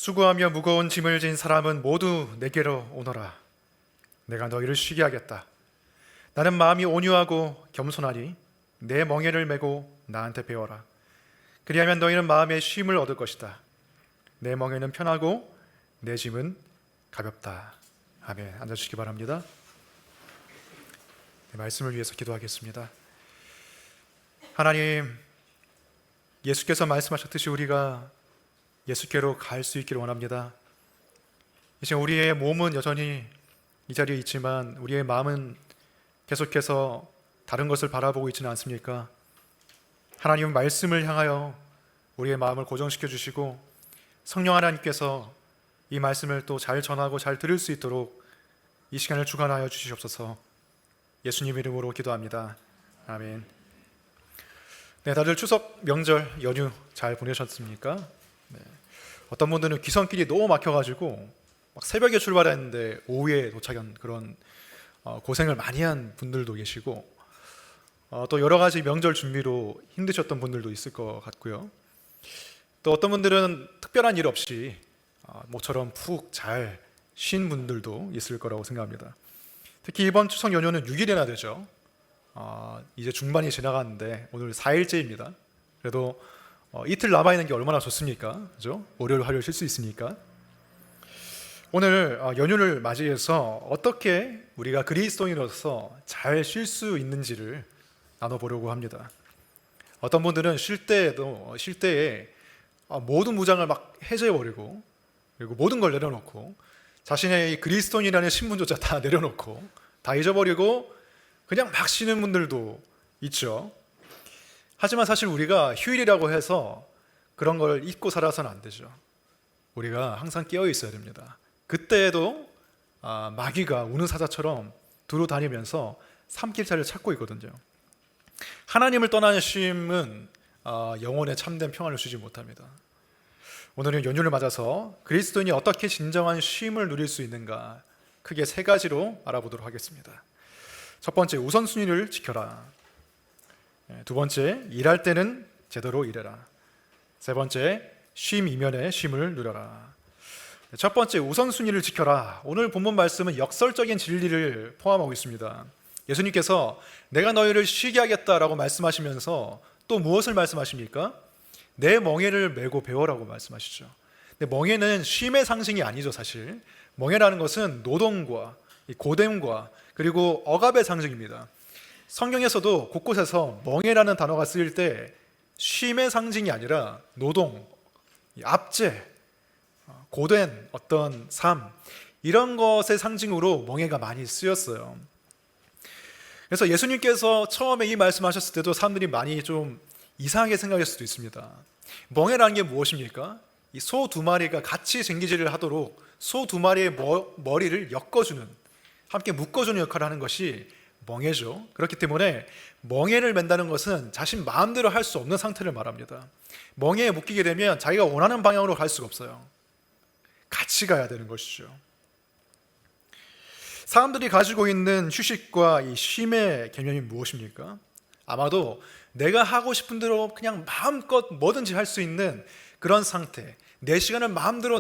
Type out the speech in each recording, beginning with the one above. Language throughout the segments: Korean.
수고하며 무거운 짐을 진 사람은 모두 내게로 오너라. 내가 너희를 쉬게 하겠다. 나는 마음이 온유하고 겸손하니 내 멍에를 메고 나한테 배워라. 그리하면 너희는 마음의 쉼을 얻을 것이다. 내 멍에는 편하고 내 짐은 가볍다. 아멘. 앉아주시기 바랍니다. 말씀을 위해서 기도하겠습니다. 하나님, 예수께서 말씀하셨듯이 우리가 예수께로 갈 수 있기를 원합니다. 이제 우리의 몸은 여전히 이 자리에 있지만 우리의 마음은 계속해서 다른 것을 바라보고 있지는 않습니까? 하나님은 말씀을 향하여 우리의 마음을 고정시켜 주시고 성령 하나님께서 이 말씀을 또 잘 전하고 잘 들을 수 있도록 이 시간을 주관하여 주시옵소서. 예수님 이름으로 기도합니다. 아멘. 네, 다들 추석 명절 연휴 잘 보내셨습니까? 네. 어떤 분들은 귀성길이 너무 막혀가지고 막 새벽에 출발했는데 오후에 도착한 그런 고생을 많이 한 분들도 계시고 또 여러 가지 명절 준비로 힘드셨던 분들도 있을 것 같고요. 또 어떤 분들은 특별한 일 없이 모처럼 푹 잘 쉰 분들도 있을 거라고 생각합니다. 특히 이번 추석 연휴는 6일이나 되죠. 이제 중반이 지나갔는데 오늘 4일째입니다. 그래도 이틀 남아있는 게 얼마나 좋습니까? 그죠? 월요일, 화요일 쉴 수 있으니까. 오늘 연휴를 맞이해서 어떻게 우리가 그리스도인으로서 잘 쉴 수 있는지를 나눠보려고 합니다. 어떤 분들은 쉴 때에 모든 무장을 막 해제해버리고 그리고 모든 걸 내려놓고 자신의 그리스도인이라는 신분조차 다 내려놓고 다 잊어버리고 그냥 막 쉬는 분들도 있죠. 하지만 사실 우리가 휴일이라고 해서 그런 걸 잊고 살아서는 안 되죠. 우리가 항상 깨어 있어야 됩니다. 그때에도 마귀가 우는 사자처럼 두루 다니면서 삼킬자를 찾고 있거든요. 하나님을 떠나는 쉼은 영혼의 참된 평안을 주지 못합니다. 오늘은 연휴를 맞아서 그리스도인이 어떻게 진정한 쉼을 누릴 수 있는가 크게 세 가지로 알아보도록 하겠습니다. 첫 번째, 우선순위를 지켜라. 두 번째, 일할 때는 제대로 일해라. 세 번째, 쉼 이면에 쉼을 누려라. 첫 번째, 우선순위를 지켜라. 오늘 본문 말씀은 역설적인 진리를 포함하고 있습니다. 예수님께서 내가 너희를 쉬게 하겠다라고 말씀하시면서 또 무엇을 말씀하십니까? 내 멍에를 메고 배워라고 말씀하시죠. 근데 멍에는 쉼의 상징이 아니죠. 사실 멍에라는 것은 노동과 고됨과 그리고 억압의 상징입니다. 성경에서도 곳곳에서 멍에라는 단어가 쓰일 때 쉼의 상징이 아니라 노동, 압제, 고된 어떤 삶 이런 것의 상징으로 멍에가 많이 쓰였어요. 그래서 예수님께서 처음에 이 말씀하셨을 때도 사람들이 많이 좀 이상하게 생각할 수도 있습니다. 멍에라는 게 무엇입니까? 이 소 두 마리가 같이 쟁기질을 하도록 소 두 마리의 머리를 엮어주는, 함께 묶어주는 역할을 하는 것이 멍에죠. 그렇기 때문에 멍에를 맨다는 것은 자신 마음대로 할 수 없는 상태를 말합니다. 멍에에 묶이게 되면 자기가 원하는 방향으로 갈 수가 없어요. 같이 가야 되는 것이죠. 사람들이 가지고 있는 휴식과 이 쉼의 개념이 무엇입니까? 아마도 내가 하고 싶은 대로 그냥 마음껏 뭐든지 할 수 있는 그런 상태, 내 시간을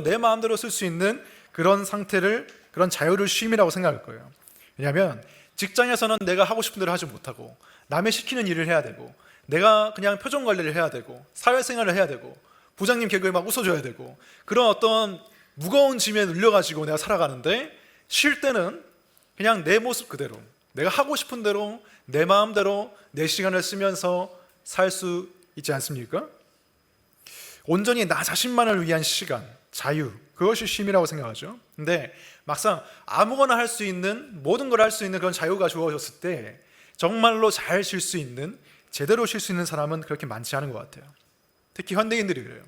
내 마음대로 쓸 수 있는 그런 상태를, 그런 자유를 쉼이라고 생각할 거예요. 왜냐하면 직장에서는 내가 하고 싶은 대로 하지 못하고 남의 시키는 일을 해야 되고 내가 그냥 표정 관리를 해야 되고 사회생활을 해야 되고 부장님 개그에 막 웃어줘야 되고 그런 어떤 무거운 짐에 눌려가지고 내가 살아가는데 쉴 때는 그냥 내 모습 그대로 내가 하고 싶은 대로 내 마음대로 내 시간을 쓰면서 살 수 있지 않습니까? 온전히 나 자신만을 위한 시간, 자유, 그것이 쉼이라고 생각하죠. 근데 막상 아무거나 할 수 있는, 모든 걸 할 수 있는 그런 자유가 주어졌을 때 정말로 잘 쉴 수 있는, 제대로 쉴 수 있는 사람은 그렇게 많지 않은 것 같아요. 특히 현대인들이 그래요.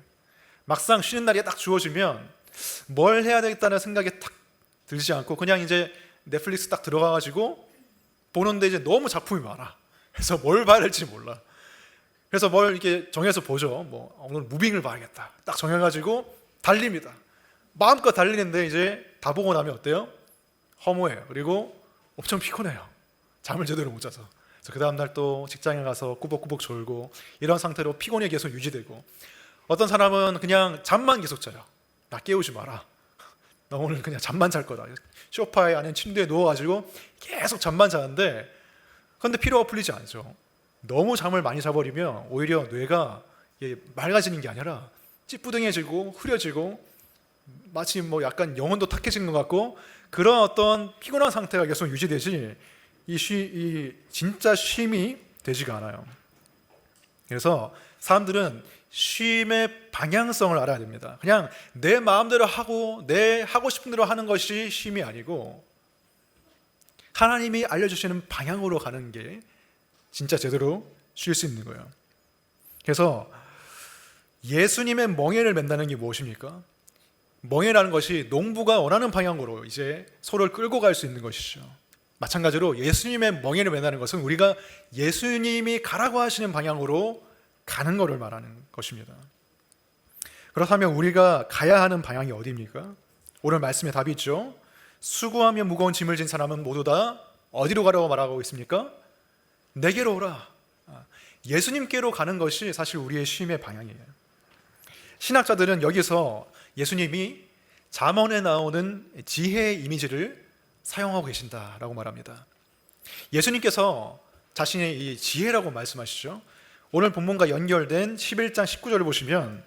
막상 쉬는 날이 딱 주어지면 뭘 해야 되겠다는 생각이 딱 들지 않고 그냥 이제 넷플릭스 딱 들어가가지고 보는데 이제 너무 작품이 많아. 그래서 뭘 봐야 될지 몰라. 그래서 뭘 이렇게 정해서 보죠. 오늘 무빙을 봐야겠다. 딱 정해가지고 달립니다. 마음껏 달리는데 이제 다 보고 나면 어때요? 허무해요. 그리고 엄청 피곤해요. 잠을 제대로 못 자서. 그래서 그 다음날 또 직장에 가서 꾸벅꾸벅 졸고 이런 상태로 피곤이 계속 유지되고 어떤 사람은 그냥 잠만 계속 자요. 나 깨우지 마라. 나 오늘 그냥 잠만 잘 거다. 소파에 안에 침대에 누워가지고 계속 잠만 자는데, 그런데 피로가 풀리지 않죠. 너무 잠을 많이 자버리면 오히려 뇌가 맑아지는 게 아니라 찌뿌둥해지고 흐려지고 마치 뭐 약간 영혼도 탁해진 것 같고, 그런 어떤 피곤한 상태가 계속 유지되지 이 진짜 쉼이 되지가 않아요. 그래서 사람들은 쉼의 방향성을 알아야 됩니다. 그냥 내 마음대로 하고 내 하고 싶은 대로 하는 것이 쉼이 아니고, 하나님이 알려주시는 방향으로 가는 게 진짜 제대로 쉴 수 있는 거예요. 그래서 예수님의 멍에를 맨다는 게 무엇입니까? 멍에라는 것이 농부가 원하는 방향으로 이제 소를 끌고 갈 수 있는 것이죠. 마찬가지로 예수님의 멍에를 맨다는 것은 우리가 예수님이 가라고 하시는 방향으로 가는 것을 말하는 것입니다. 그렇다면 우리가 가야 하는 방향이 어디입니까? 오늘 말씀에 답이 있죠. 수고하며 무거운 짐을 진 사람은 모두 다 어디로 가라고 말하고 있습니까? 내게로 오라. 예수님께로 가는 것이 사실 우리의 쉼의 방향이에요. 신학자들은 여기서 예수님이 잠언에 나오는 지혜의 이미지를 사용하고 계신다라고 말합니다. 예수님께서 자신의 이 지혜라고 말씀하시죠. 오늘 본문과 연결된 11장 19절을 보시면,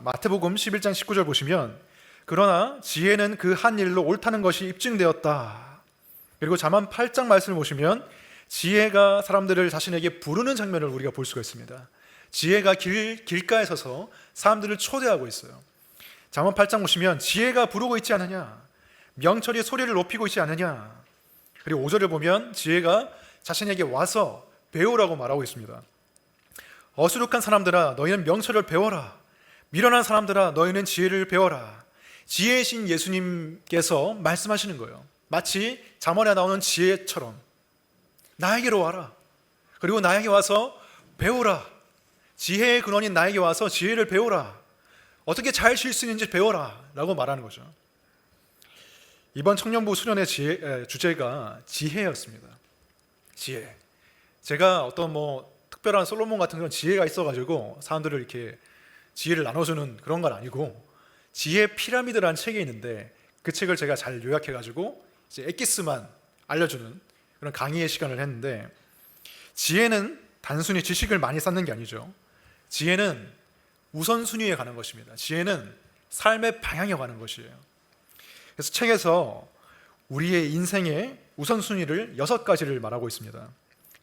마태복음 11장 19절 보시면, 그러나 지혜는 그 한 일로 옳다는 것이 입증되었다. 그리고 잠언 8장 말씀을 보시면 지혜가 사람들을 자신에게 부르는 장면을 우리가 볼 수가 있습니다. 지혜가 길가에 서서 사람들을 초대하고 있어요. 잠언 8장 보시면 지혜가 부르고 있지 않느냐, 명철이 소리를 높이고 있지 않느냐. 그리고 5절을 보면 지혜가 자신에게 와서 배우라고 말하고 있습니다. 어수룩한 사람들아 너희는 명철을 배워라. 미련한 사람들아 너희는 지혜를 배워라. 지혜이신 예수님께서 말씀하시는 거예요. 마치 잠언에 나오는 지혜처럼 나에게로 와라. 그리고 나에게 와서 배우라. 지혜의 근원인 나에게 와서 지혜를 배우라. 어떻게 잘 쉴 수 있는지 배워라 라고 말하는 거죠. 이번 청년부 수련의 주제가 지혜였습니다. 지혜. 제가 어떤 특별한 솔로몬 같은 그런 지혜가 있어가지고 사람들을 이렇게 지혜를 나눠주는 그런 건 아니고, 지혜 피라미드라는 책이 있는데 그 책을 제가 잘 요약해가지고 이제 엑기스만 알려주는 그런 강의의 시간을 했는데, 지혜는 단순히 지식을 많이 쌓는 게 아니죠. 지혜는 우선순위에 가는 것입니다. 지혜는 삶의 방향에 가는 것이에요. 그래서 책에서 우리의 인생의 우선순위를 6가지를 말하고 있습니다.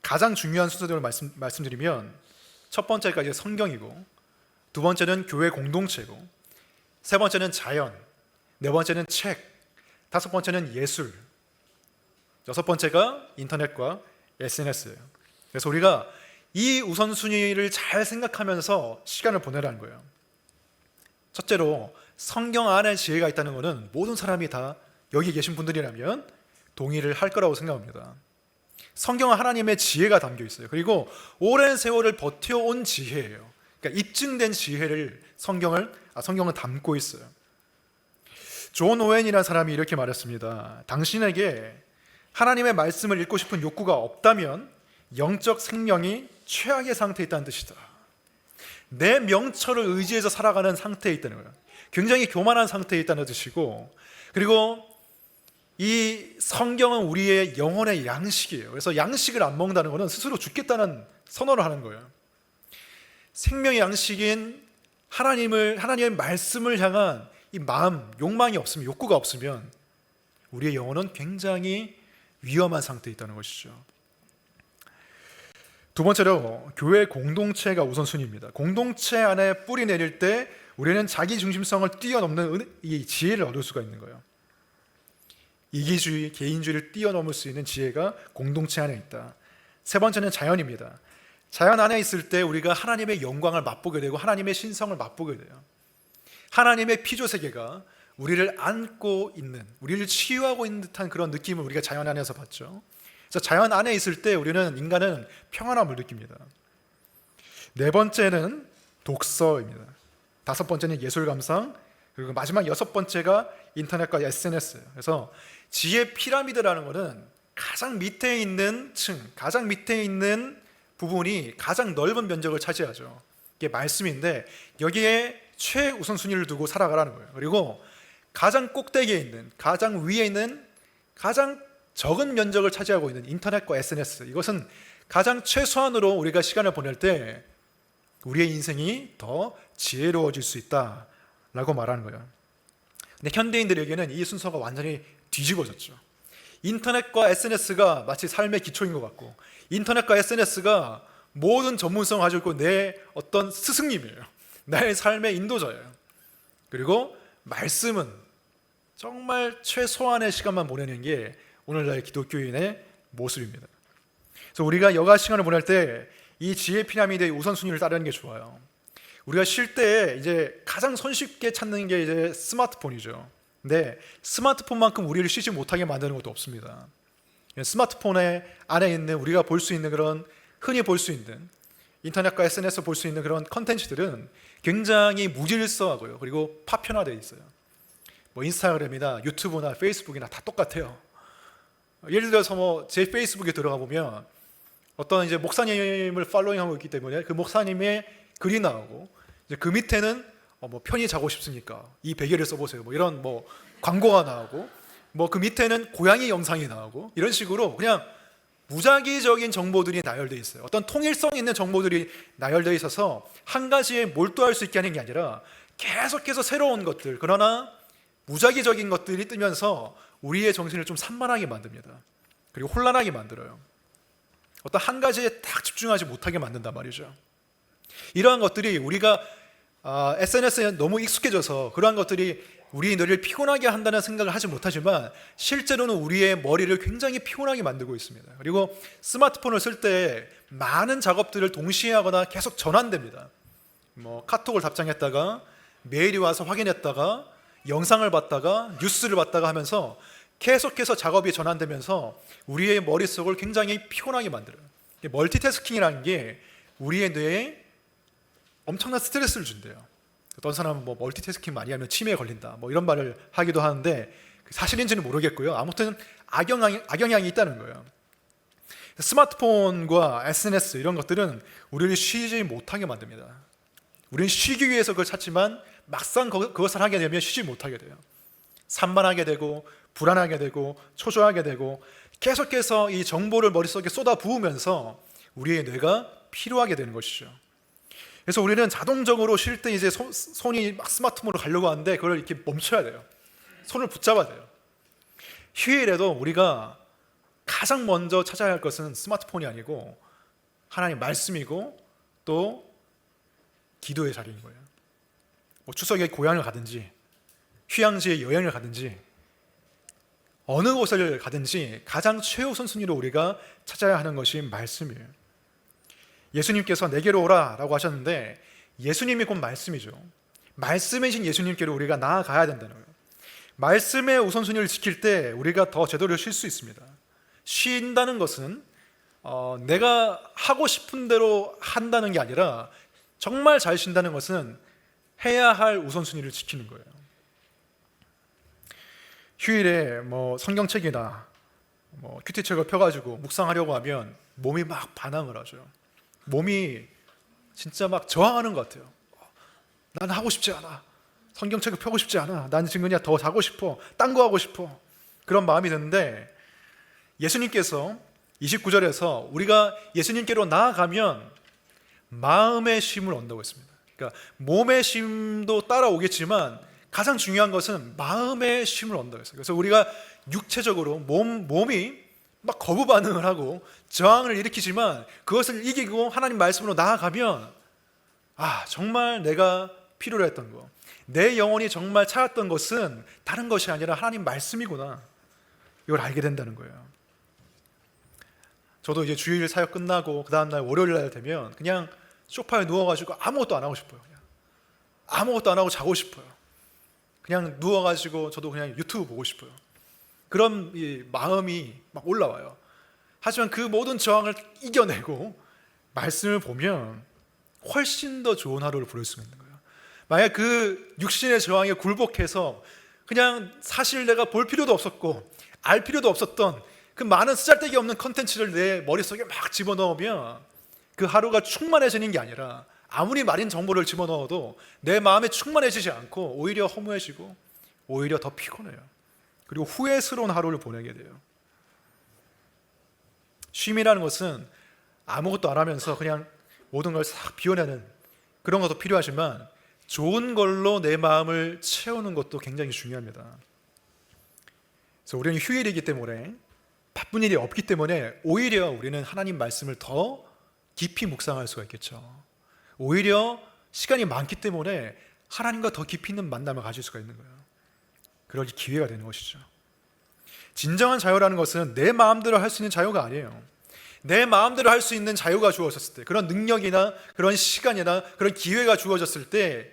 가장 중요한 순서대로 말씀드리면, 첫 번째가 이제 성경이고, 두 번째는 교회 공동체고, 세 번째는 자연, 네 번째는 책, 다섯 번째는 예술, 여섯 번째가 인터넷과 SNS예요. 그래서 우리가 이 우선순위를 잘 생각하면서 시간을 보내라는 거예요. 첫째로 성경 안에 지혜가 있다는 것은 모든 사람이 다 여기 계신 분들이라면 동의를 할 거라고 생각합니다. 성경은 하나님의 지혜가 담겨 있어요. 그리고 오랜 세월을 버텨온 지혜예요. 그러니까 입증된 지혜를 성경은 담고 있어요. 존 오웬이라는 사람이 이렇게 말했습니다. 당신에게 하나님의 말씀을 읽고 싶은 욕구가 없다면 영적 생명이 최악의 상태에 있다는 뜻이다. 내 명철을 의지해서 살아가는 상태에 있다는 거예요. 굉장히 교만한 상태에 있다는 뜻이고, 그리고 이 성경은 우리의 영혼의 양식이에요. 그래서 양식을 안 먹는다는 것은 스스로 죽겠다는 선언을 하는 거예요. 생명의 양식인 하나님의 말씀을 향한 이 마음, 욕망이 없으면, 욕구가 없으면 우리의 영혼은 굉장히 위험한 상태에 있다는 것이죠. 두 번째로 교회 공동체가 우선순위입니다. 공동체 안에 뿌리 내릴 때 우리는 자기 중심성을 뛰어넘는 이 지혜를 얻을 수가 있는 거예요. 이기주의, 개인주의를 뛰어넘을 수 있는 지혜가 공동체 안에 있다. 세 번째는 자연입니다. 자연 안에 있을 때 우리가 하나님의 영광을 맛보게 되고 하나님의 신성을 맛보게 돼요. 하나님의 피조세계가 우리를 안고 있는, 우리를 치유하고 있는 듯한 그런 느낌을 우리가 자연 안에서 받죠. 그래서 자연 안에 있을 때 인간은 평안함을 느낍니다. 네 번째는 독서입니다. 다섯 번째는 예술 감상, 그리고 마지막 여섯 번째가 인터넷과 SNS예요. 그래서 지혜 피라미드라는 것은 가장 밑에 있는 층, 가장 밑에 있는 부분이 가장 넓은 면적을 차지하죠. 이게 말씀인데 여기에 최우선순위를 두고 살아가라는 거예요. 그리고 가장 꼭대기에 있는, 가장 위에 있는, 가장 적은 면적을 차지하고 있는 인터넷과 SNS, 이것은 가장 최소한으로 우리가 시간을 보낼 때 우리의 인생이 더 지혜로워질 수 있다라고 말하는 거예요. 근데 현대인들에게는 이 순서가 완전히 뒤집어졌죠. 인터넷과 SNS가 마치 삶의 기초인 것 같고, 인터넷과 SNS가 모든 전문성을 가지고 있고 내 어떤 스승님이에요. 나의 삶의 인도자예요. 그리고 말씀은 정말 최소한의 시간만 보내는 게 오늘날 기독교인의 모습입니다. 그래서 우리가 여가 시간을 보낼 때 이 지혜 피라미드의 우선순위를 따르는 게 좋아요. 우리가 쉴 때 이제 가장 손쉽게 찾는 게 이제 스마트폰이죠. 근데 스마트폰만큼 우리를 쉬지 못하게 만드는 것도 없습니다. 스마트폰에 안에 있는 우리가 볼 수 있는 그런 흔히 볼 수 있는 인터넷과 SNS 볼 수 있는 그런 컨텐츠들은 굉장히 무질서하고요. 그리고 파편화되어 있어요. 뭐 인스타그램이나 유튜브나 페이스북이나 다 똑같아요. 예를 들어서 제 페이스북에 들어가 보면 어떤 이제 목사님을 팔로잉하고 있기 때문에 그 목사님의 글이 나오고 이제 그 밑에는 뭐 편히 자고 싶습니까? 이 베개를 써보세요. 뭐 이런 뭐 광고가 나오고 뭐 그 밑에는 고양이 영상이 나오고 이런 식으로 그냥 무작위적인 정보들이 나열되어 있어요. 어떤 통일성 있는 정보들이 나열되어 있어서 한 가지에 몰두할 수 있게 하는 게 아니라 계속해서 새로운 것들, 그러나 무작위적인 것들이 뜨면서 우리의 정신을 좀 산만하게 만듭니다. 그리고 혼란하게 만들어요. 어떤 한 가지에 딱 집중하지 못하게 만든단 말이죠. 이러한 것들이 우리가 SNS에 너무 익숙해져서 그러한 것들이 우리 뇌를 피곤하게 한다는 생각을 하지 못하지만 실제로는 우리의 머리를 굉장히 피곤하게 만들고 있습니다. 그리고 스마트폰을 쓸 때 많은 작업들을 동시에 하거나 계속 전환됩니다. 뭐 카톡을 답장했다가 메일이 와서 확인했다가 영상을 봤다가 뉴스를 봤다가 하면서 계속해서 작업이 전환되면서 우리의 머릿속을 굉장히 피곤하게 만들어요. 멀티태스킹이라는 게 우리의 뇌에 엄청난 스트레스를 준대요. 어떤 사람은 뭐 멀티태스킹 많이 하면 치매에 걸린다 뭐 이런 말을 하기도 하는데 사실인지는 모르겠고요. 아무튼 악영향이 있다는 거예요. 스마트폰과 SNS 이런 것들은 우리를 쉬지 못하게 만듭니다. 우리는 쉬기 위해서 그걸 찾지만 막상 그것을 하게 되면 쉬지 못하게 돼요. 산만하게 되고 불안하게 되고 초조하게 되고 계속해서 이 정보를 머릿속에 쏟아 부으면서 우리의 뇌가 피로하게 되는 것이죠. 그래서 우리는 자동적으로 쉴 때 이제 손이 막 스마트폰으로 가려고 하는데 그걸 이렇게 멈춰야 돼요. 손을 붙잡아야 돼요. 휴일에도 우리가 가장 먼저 찾아야 할 것은 스마트폰이 아니고 하나님 말씀이고 또 기도의 자리인 거예요. 뭐 추석에 고향을 가든지 휴양지에 여행을 가든지 어느 곳을 가든지 가장 최우선순위로 우리가 찾아야 하는 것이 말씀이에요. 예수님께서 내게로 오라라고 하셨는데 예수님이 곧 말씀이죠. 말씀이신 예수님께로 우리가 나아가야 된다는 거예요. 말씀의 우선순위를 지킬 때 우리가 더 제대로 쉴 수 있습니다. 쉰다는 것은 내가 하고 싶은 대로 한다는 게 아니라 정말 잘 쉰다는 것은 해야 할 우선순위를 지키는 거예요. 휴일에 뭐 성경책이나 뭐 큐티책을 펴가지고 묵상하려고 하면 몸이 막 반항을 하죠. 몸이 진짜 막 저항하는 것 같아요. 난 하고 싶지 않아. 성경책을 펴고 싶지 않아. 난 지금 그냥 더 자고 싶어. 딴 거 하고 싶어. 그런 마음이 드는데 예수님께서 29절에서 우리가 예수님께로 나아가면 마음의 쉼을 얻는다고 했습니다. 그러니까 몸의 쉼도 따라오겠지만 가장 중요한 것은 마음의 쉼을 얻는다고 했어요. 그래서 우리가 육체적으로 몸이 막 거부 반응을 하고 저항을 일으키지만 그것을 이기고 하나님 말씀으로 나아가면 정말 내가 필요로 했던 거, 내 영혼이 정말 찾았던 것은 다른 것이 아니라 하나님 말씀이구나, 이걸 알게 된다는 거예요. 저도 이제 주일 사역 끝나고 그 다음날 월요일 날 되면 그냥 소파에 누워가지고 아무것도 안 하고 싶어요. 그냥 아무것도 안 하고 자고 싶어요. 그냥 누워가지고 저도 그냥 유튜브 보고 싶어요. 그런 이 마음이 막 올라와요. 하지만 그 모든 저항을 이겨내고 말씀을 보면 훨씬 더 좋은 하루를 보낼 수 있는 거예요. 만약 그 육신의 저항에 굴복해서 그냥 사실 내가 볼 필요도 없었고 알 필요도 없었던 그 많은 쓰잘데기 없는 컨텐츠를 내 머릿속에 막 집어넣으면 그 하루가 충만해지는 게 아니라 아무리 마린 정보를 집어넣어도 내 마음에 충만해지지 않고 오히려 허무해지고 오히려 더 피곤해요. 그리고 후회스러운 하루를 보내게 돼요. 쉼이라는 것은 아무것도 안 하면서 그냥 모든 걸 싹 비워내는 그런 것도 필요하지만 좋은 걸로 내 마음을 채우는 것도 굉장히 중요합니다. 그래서 우리는 휴일이기 때문에 바쁜 일이 없기 때문에 오히려 우리는 하나님 말씀을 더 깊이 묵상할 수가 있겠죠. 오히려 시간이 많기 때문에 하나님과 더 깊이 있는 만남을 가질 수가 있는 거예요. 그럴 기회가 되는 것이죠. 진정한 자유라는 것은 내 마음대로 할 수 있는 자유가 아니에요. 내 마음대로 할 수 있는 자유가 주어졌을 때, 그런 능력이나 그런 시간이나 그런 기회가 주어졌을 때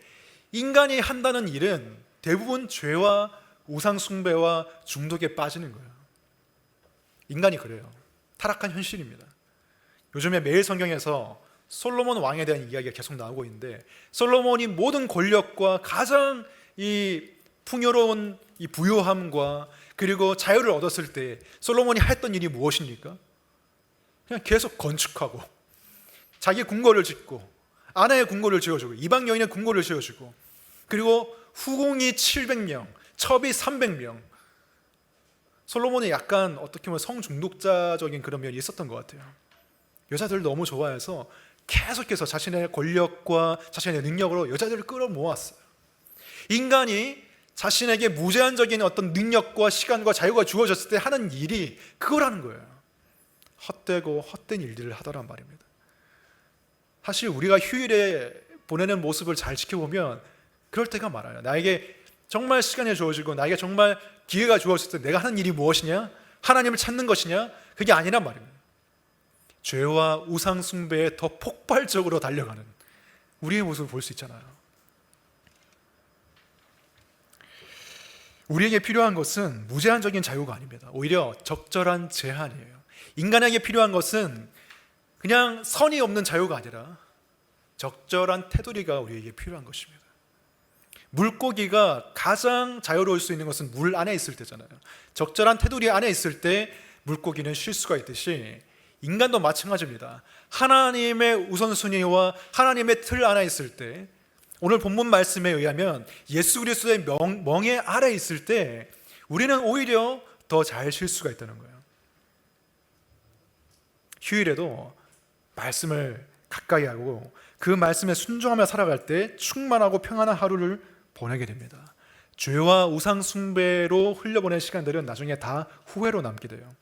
인간이 한다는 일은 대부분 죄와 우상 숭배와 중독에 빠지는 거예요. 인간이 그래요. 타락한 현실입니다. 요즘에 매일 성경에서 솔로몬 왕에 대한 이야기가 계속 나오고 있는데, 솔로몬이 모든 권력과 가장 이 풍요로운 이 부요함과 그리고 자유를 얻었을 때 솔로몬이 했던 일이 무엇입니까? 그냥 계속 건축하고 자기 궁궐을 짓고 아내의 궁궐을 지어주고 이방 여인의 궁궐을 지어주고 그리고 후궁이 700명, 첩이 300명. 솔로몬이 약간 어떻게 보면 성중독자적인 그런 면이 있었던 것 같아요. 여자들을 너무 좋아해서 계속해서 자신의 권력과 자신의 능력으로 여자들을 끌어모았어요. 인간이 자신에게 무제한적인 어떤 능력과 시간과 자유가 주어졌을 때 하는 일이 그거라는 거예요. 헛되고 헛된 일들을 하더란 말입니다. 사실 우리가 휴일에 보내는 모습을 잘 지켜보면 그럴 때가 많아요. 나에게 정말 시간이 주어지고 나에게 정말 기회가 주어졌을 때 내가 하는 일이 무엇이냐? 하나님을 찾는 것이냐? 그게 아니란 말입니다. 죄와 우상 숭배에 더 폭발적으로 달려가는 우리의 모습을 볼 수 있잖아요. 우리에게 필요한 것은 무제한적인 자유가 아닙니다. 오히려 적절한 제한이에요. 인간에게 필요한 것은 그냥 선이 없는 자유가 아니라 적절한 테두리가 우리에게 필요한 것입니다. 물고기가 가장 자유로울 수 있는 것은 물 안에 있을 때잖아요. 적절한 테두리 안에 있을 때 물고기는 쉴 수가 있듯이 인간도 마찬가지입니다. 하나님의 우선순위와 하나님의 틀 안에 있을 때, 오늘 본문 말씀에 의하면 예수 그리스도의 멍에 아래 있을 때 우리는 오히려 더 잘 쉴 수가 있다는 거예요. 휴일에도 말씀을 가까이 하고 그 말씀에 순종하며 살아갈 때 충만하고 평안한 하루를 보내게 됩니다. 죄와 우상 숭배로 흘려보낸 시간들은 나중에 다 후회로 남게 돼요.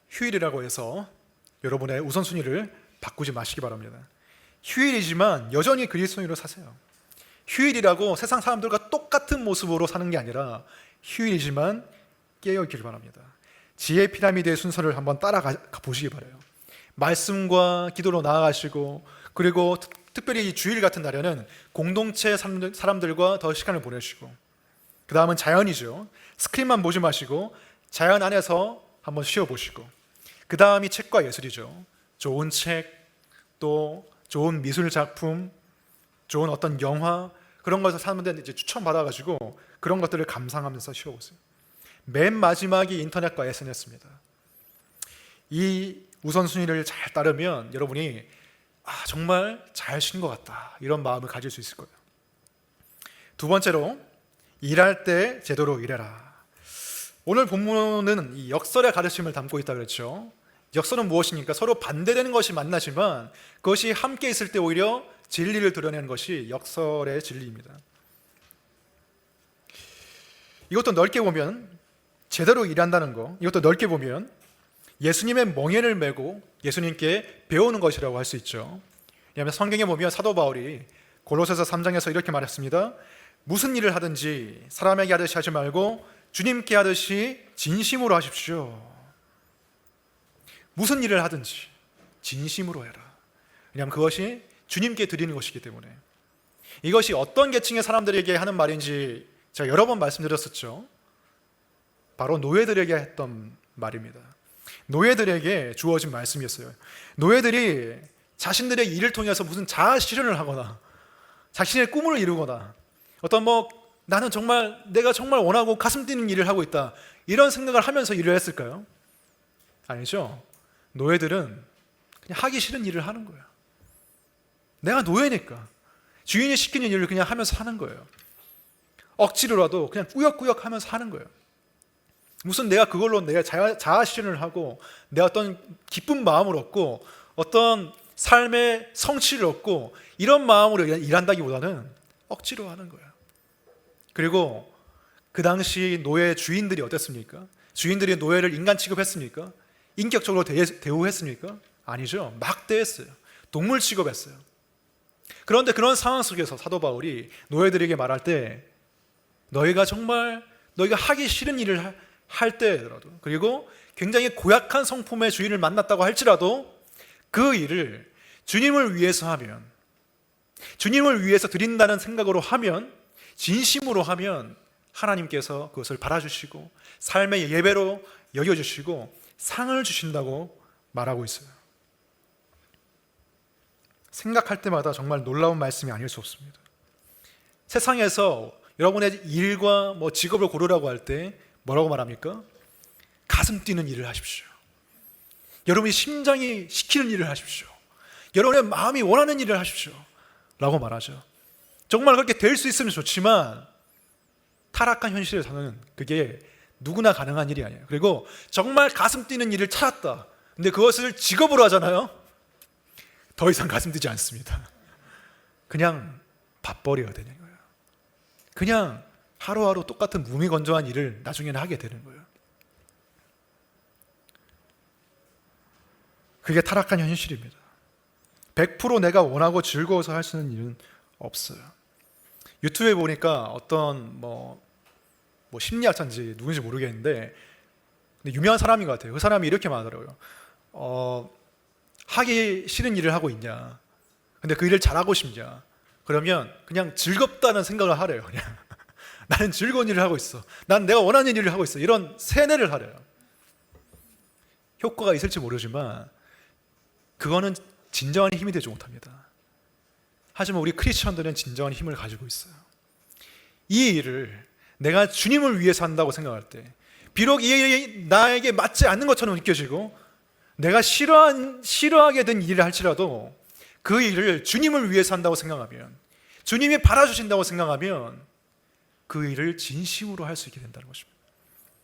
휴일이라고 해서 여러분의 우선순위를 바꾸지 마시기 바랍니다. 휴일이지만 여전히 그리스도인으로 사세요. 휴일이라고 세상 사람들과 똑같은 모습으로 사는 게 아니라 휴일이지만 깨어있기를 바랍니다. 지혜 피라미드의 순서를 한번 따라가 보시기 바라요. 말씀과 기도로 나아가시고 그리고 특별히 주일 같은 날에는 공동체 사람들과 더 시간을 보내시고, 그 다음은 자연이죠. 스크린만 보지 마시고 자연 안에서 한번 쉬어보시고, 그 다음이 책과 예술이죠. 좋은 책, 또 좋은 미술 작품, 좋은 어떤 영화, 그런 것을 사람들한테 이제 추천받아가지고 그런 것들을 감상하면서 쉬어보세요. 맨 마지막이 인터넷과 SNS입니다. 이 우선순위를 잘 따르면 여러분이 정말 잘 쉰 것 같다, 이런 마음을 가질 수 있을 거예요. 두 번째로, 일할 때 제대로 일해라. 오늘 본문은 이 역설의 가르침을 담고 있다 그랬죠. 역설은 무엇입니까? 서로 반대되는 것이 만나지만 그것이 함께 있을 때 오히려 진리를 드러내는 것이 역설의 진리입니다. 이것도 넓게 보면, 제대로 일한다는 거, 이것도 넓게 보면 예수님의 멍에를 메고 예수님께 배우는 것이라고 할 수 있죠. 왜냐하면 성경에 보면 사도 바울이 골로새서 3장에서 이렇게 말했습니다. 무슨 일을 하든지 사람에게 하듯이 하지 말고 주님께 하듯이 진심으로 하십시오. 무슨 일을 하든지 진심으로 해라. 왜냐하면 그것이 주님께 드리는 것이기 때문에. 이것이 어떤 계층의 사람들에게 하는 말인지 제가 여러 번 말씀드렸었죠. 바로 노예들에게 했던 말입니다. 노예들에게 주어진 말씀이었어요. 노예들이 자신들의 일을 통해서 무슨 자아 실현을 하거나 자신의 꿈을 이루거나 어떤 나는 정말 내가 정말 원하고 가슴 뛰는 일을 하고 있다, 이런 생각을 하면서 일을 했을까요? 아니죠. 노예들은 그냥 하기 싫은 일을 하는 거예요. 내가 노예니까 주인이 시키는 일을 그냥 하면서 하는 거예요. 억지로라도 그냥 꾸역꾸역 하면서 하는 거예요. 무슨 내가 그걸로 내가 자아 실현을 하고 내 어떤 기쁜 마음을 얻고 어떤 삶의 성취를 얻고 이런 마음으로 일한다기보다는 억지로 하는 거예요. 그리고 그 당시 노예 주인들이 어땠습니까? 주인들이 노예를 인간 취급했습니까? 인격적으로 대우했습니까? 아니죠. 막대했어요. 동물 취급했어요. 그런데 그런 상황 속에서 사도 바울이 노예들에게 말할 때 너희가 하기 싫은 일을 할 때라도, 그리고 굉장히 고약한 성품의 주인을 만났다고 할지라도 그 일을 주님을 위해서 하면, 주님을 위해서 드린다는 생각으로 하면, 진심으로 하면 하나님께서 그것을 받아주시고 삶의 예배로 여겨주시고 상을 주신다고 말하고 있어요. 생각할 때마다 정말 놀라운 말씀이 아닐 수 없습니다. 세상에서 여러분의 일과 직업을 고르라고 할 때 뭐라고 말합니까? 가슴 뛰는 일을 하십시오. 여러분이 심장이 시키는 일을 하십시오. 여러분의 마음이 원하는 일을 하십시오 라고 말하죠. 정말 그렇게 될 수 있으면 좋지만 타락한 현실에서는 그게 누구나 가능한 일이 아니에요. 그리고 정말 가슴 뛰는 일을 찾았다. 근데 그것을 직업으로 하잖아요. 더 이상 가슴 뛰지 않습니다. 그냥 밥벌이가 되는 거예요. 그냥 하루하루 똑같은 무미건조한 일을 나중에는 하게 되는 거예요. 그게 타락한 현실입니다. 100% 내가 원하고 즐거워서 할 수 있는 일은 없어요. 유튜브에 보니까 어떤 심리학자인지 누군지 모르겠는데 근데 유명한 사람인 것 같아요. 그 사람이 이렇게 말하더라고요. 하기 싫은 일을 하고 있냐? 근데 그 일을 잘하고 싶냐? 그러면 그냥 즐겁다는 생각을 하래요. 그냥 나는 즐거운 일을 하고 있어. 난 내가 원하는 일을 하고 있어. 이런 세뇌를 하래요. 효과가 있을지 모르지만 그거는 진정한 힘이 되지 못합니다. 하지만 우리 크리스천들은 진정한 힘을 가지고 있어요. 이 일을 내가 주님을 위해서 한다고 생각할 때, 비록 이 일이 나에게 맞지 않는 것처럼 느껴지고 내가 싫어하게 된 일을 할지라도 그 일을 주님을 위해서 한다고 생각하면, 주님이 받아주신다고 생각하면 그 일을 진심으로 할 수 있게 된다는 것입니다.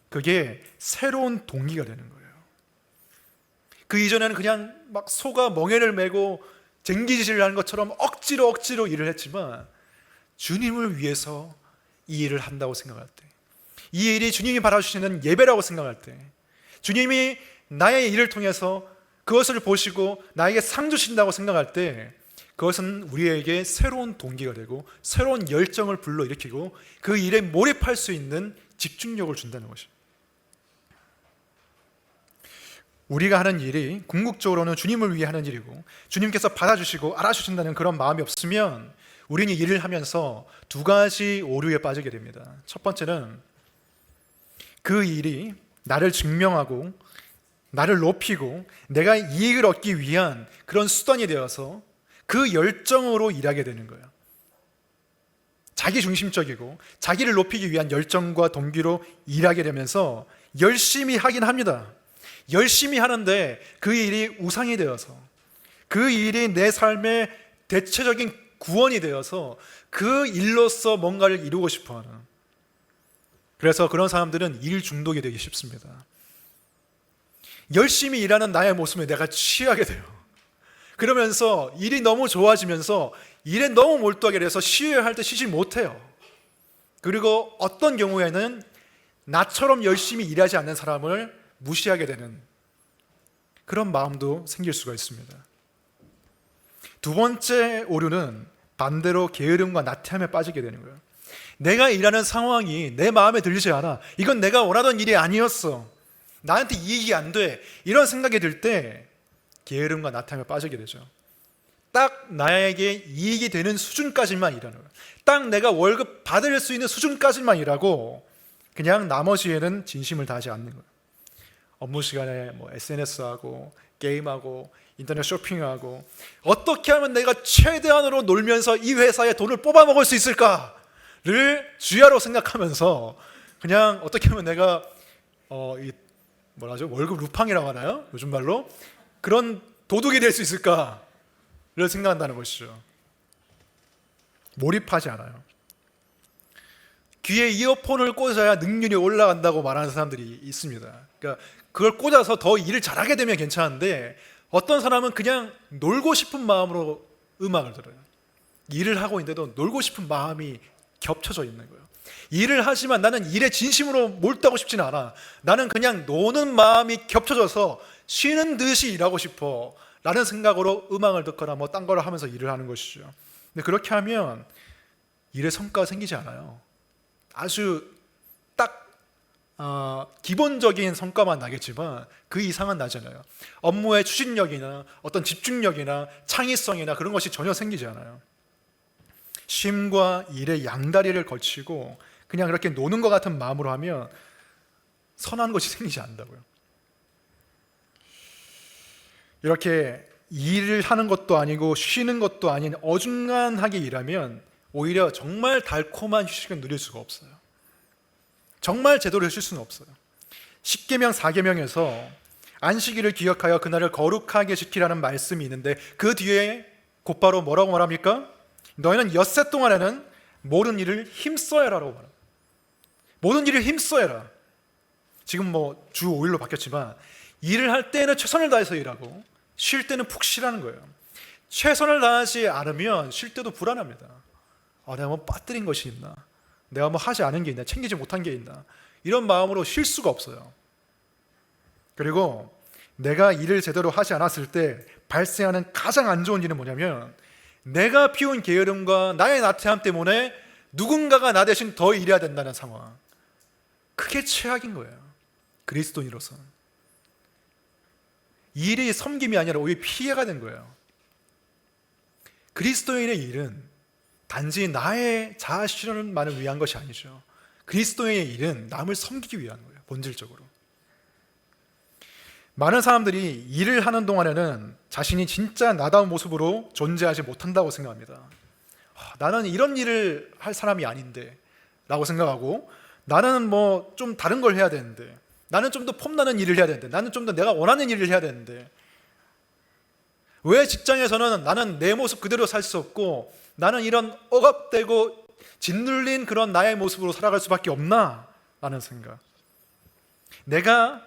그게 새로운 동기가 되는 거예요. 그 이전에는 그냥 막 소가 멍에를 메고 쟁기질을 하는 것처럼 억지로 일을 했지만 주님을 위해서 이 일을 한다고 생각할 때, 이 일이 주님이 받아주시는 예배라고 생각할 때, 주님이 나의 일을 통해서 그것을 보시고 나에게 상 주신다고 생각할 때 그것은 우리에게 새로운 동기가 되고 새로운 열정을 불러일으키고 그 일에 몰입할 수 있는 집중력을 준다는 것입니다. 우리가 하는 일이 궁극적으로는 주님을 위해 하는 일이고 주님께서 받아주시고 알아주신다는 그런 마음이 없으면 우리는 일을 하면서 두 가지 오류에 빠지게 됩니다. 첫 번째는 그 일이 나를 증명하고 나를 높이고 내가 이익을 얻기 위한 그런 수단이 되어서 그 열정으로 일하게 되는 거예요. 자기 중심적이고 자기를 높이기 위한 열정과 동기로 일하게 되면서 열심히 하긴 합니다. 열심히 하는데 그 일이 우상이 되어서, 그 일이 내 삶의 대체적인 구원이 되어서 그 일로서 뭔가를 이루고 싶어하는, 그래서 그런 사람들은 일 중독이 되기 쉽습니다. 열심히 일하는 나의 모습에 내가 취하게 돼요. 그러면서 일이 너무 좋아지면서 일에 너무 몰두하게 돼서 쉬어야 할 때 쉬지 못해요. 그리고 어떤 경우에는 나처럼 열심히 일하지 않는 사람을 무시하게 되는 그런 마음도 생길 수가 있습니다. 두 번째 오류는 반대로 게으름과 나태함에 빠지게 되는 거예요. 내가 일하는 상황이 내 마음에 들지 않아. 이건 내가 원하던 일이 아니었어. 나한테 이익이 안 돼. 이런 생각이 들 때 게으름과 나태함에 빠지게 되죠. 딱 나에게 이익이 되는 수준까지만 일하는 거예요. 딱 내가 월급 받을 수 있는 수준까지만 일하고 그냥 나머지에는 진심을 다하지 않는 거예요. 업무 시간에 SNS하고 게임하고 인터넷 쇼핑하고 어떻게 하면 내가 최대한으로 놀면서 이 회사에 돈을 뽑아먹을 수 있을까를 주야로 생각하면서 그냥 어떻게 하면 내가 월급 루팡이라고 하나요? 요즘 말로 그런 도둑이 될 수 있을까? 생각한다는 것이죠. 몰입하지 않아요. 귀에 이어폰을 꽂아야 능률이 올라간다고 말하는 사람들이 있습니다. 그러니까 그걸 꽂아서 더 일을 잘하게 되면 괜찮은데, 어떤 사람은 그냥 놀고 싶은 마음으로 음악을 들어요. 일을 하고 있는데도 놀고 싶은 마음이 겹쳐져 있는 거예요. 일을 하지만 나는 일에 진심으로 몰두하고 싶지는 않아. 나는 그냥 노는 마음이 겹쳐져서 쉬는 듯이 일하고 싶어 라는 생각으로 음악을 듣거나 뭐 딴 거를 하면서 일을 하는 것이죠. 근데 그렇게 하면 일에 성과가 생기지 않아요. 아주 딱 기본적인 성과만 나겠지만 그 이상은 나잖아요. 업무의 추진력이나 어떤 집중력이나 창의성이나 그런 것이 전혀 생기지 않아요. 쉼과 일의 양다리를 거치고 그냥 그렇게 노는 것 같은 마음으로 하면 선한 것이 생기지 않는다고요. 이렇게 일을 하는 것도 아니고 쉬는 것도 아닌 어중간하게 일하면 오히려 정말 달콤한 휴식을 누릴 수가 없어요. 정말 제대로 쉴 수는 없어요. 10계명 4계명에서 안식일을 기억하여 그날을 거룩하게 지키라는 말씀이 있는데, 그 뒤에 곧바로 뭐라고 말합니까? 너희는 엿새 동안에는 모든 일을 힘써야라고 말합니다. 모든 일을 힘써야라. 지금 뭐 주 5일로 바뀌었지만 일을 할 때는 최선을 다해서 일하고 쉴 때는 푹 쉬라는 거예요. 최선을 다하지 않으면 쉴 때도 불안합니다. 내가 뭐 빠뜨린 것이 있나? 내가 뭐 하지 않은 게 있나? 챙기지 못한 게 있나? 이런 마음으로 쉴 수가 없어요. 그리고 내가 일을 제대로 하지 않았을 때 발생하는 가장 안 좋은 일은 뭐냐면, 내가 피운 게으름과 나의 나태함 때문에 누군가가 나 대신 더 일해야 된다는 상황. 그게 최악인 거예요. 그리스도인으로서는 일이 섬김이 아니라 오히려 피해가 된 거예요. 그리스도인의 일은 단지 나의 자아 실현만을 위한 것이 아니죠. 그리스도인의 일은 남을 섬기기 위한 거예요. 본질적으로. 많은 사람들이 일을 하는 동안에는 자신이 진짜 나다운 모습으로 존재하지 못한다고 생각합니다. 나는 이런 일을 할 사람이 아닌데 라고 생각하고, 나는 뭐 좀 다른 걸 해야 되는데, 나는 좀 더 폼나는 일을 해야 되는데, 나는 좀 더 내가 원하는 일을 해야 되는데, 왜 직장에서는 나는 내 모습 그대로 살 수 없고 나는 이런 억압되고 짓눌린 그런 나의 모습으로 살아갈 수밖에 없나? 라는 생각. 내가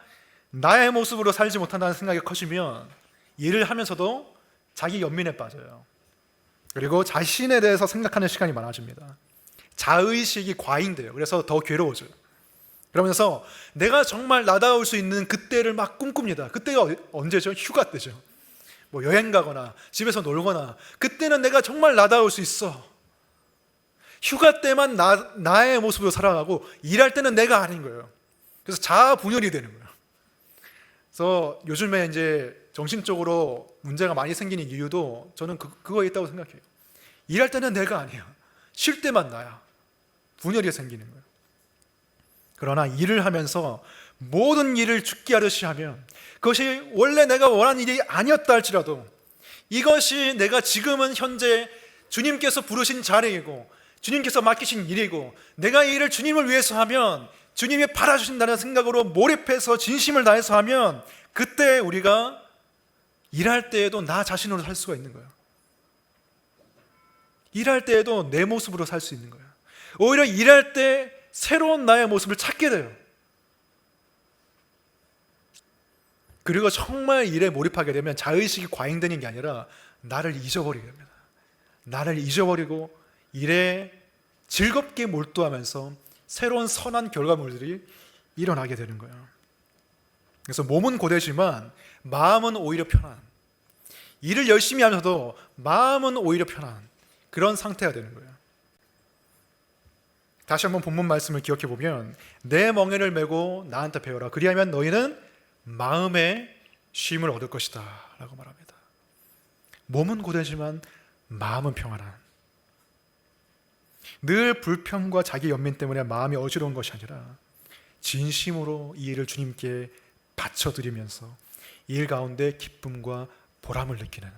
나의 모습으로 살지 못한다는 생각이 커지면 일을 하면서도 자기 연민에 빠져요. 그리고 자신에 대해서 생각하는 시간이 많아집니다. 자의식이 과잉돼요. 그래서 더 괴로워져요. 그러면서 내가 정말 나다울 수 있는 그때를 막 꿈꿉니다. 그때가 언제죠? 휴가 때죠. 뭐 여행 가거나 집에서 놀거나, 그때는 내가 정말 나다울 수 있어. 휴가 때만 나의 모습으로 살아가고 일할 때는 내가 아닌 거예요. 그래서 자아 분열이 되는 거예요. 그래서 요즘에 이제 정신적으로 문제가 많이 생기는 이유도 저는 그거에 있다고 생각해요. 일할 때는 내가 아니야. 쉴 때만 나야. 분열이 생기는 거예요. 그러나 일을 하면서 모든 일을 죽게 하듯이 하면, 그것이 원래 내가 원하는 일이 아니었다 할지라도 이것이 내가 지금은 현재 주님께서 부르신 자리이고 주님께서 맡기신 일이고 내가 이 일을 주님을 위해서 하면 주님이 바라주신다는 생각으로 몰입해서 진심을 다해서 하면, 그때 우리가 일할 때에도 나 자신으로 살 수가 있는 거예요. 일할 때에도 내 모습으로 살 수 있는 거예요. 오히려 일할 때 새로운 나의 모습을 찾게 돼요. 그리고 정말 일에 몰입하게 되면 자의식이 과잉되는 게 아니라 나를 잊어버리게 됩니다. 나를 잊어버리고 일에 즐겁게 몰두하면서 새로운 선한 결과물들이 일어나게 되는 거예요. 그래서 몸은 고되지만 마음은 오히려 편한, 일을 열심히 하면서도 마음은 오히려 편한 그런 상태가 되는 거예요. 다시 한번 본문 말씀을 기억해 보면, 내 멍에를 메고 나한테 배워라. 그리하면 너희는 마음의 쉼을 얻을 것이다 라고 말합니다. 몸은 고되지만 마음은 평안한, 늘 불평과 자기 연민 때문에 마음이 어지러운 것이 아니라 진심으로 이 일을 주님께 바쳐드리면서 이 일 가운데 기쁨과 보람을 느끼는